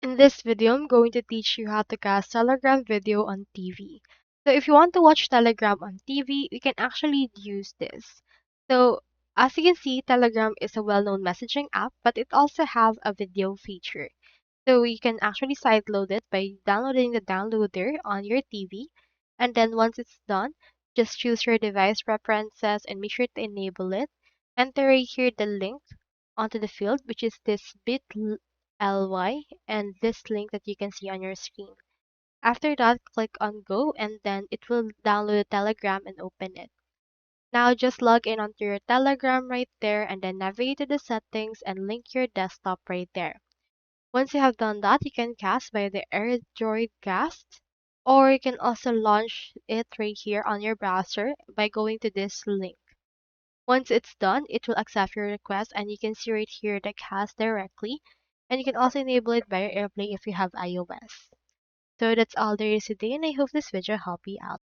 In this video, I'm going to teach you how to cast Telegram video on TV. So if you want to watch Telegram on TV, you can actually use this. So as you can see, Telegram is a well-known messaging app, but it also have a video feature. So you can actually sideload it by downloading the downloader on your TV. And then once it's done, just choose your device preferences and make sure to enable it. Enter right here the link onto the field, which is this bit.ly and this link that you can see on your screen. After that, click on go and then it will download Telegram and open it. Now just log in onto your Telegram right there and then navigate to the settings and link your desktop right there. Once you have done that, you can cast by the AirDroid Cast, or you can also launch it right here on your browser by going to this link. Once it's done, it will accept your request and you can see right here the cast directly. And you can also enable it via AirPlay if you have iOS. So that's all there is today and I hope this video helped you out.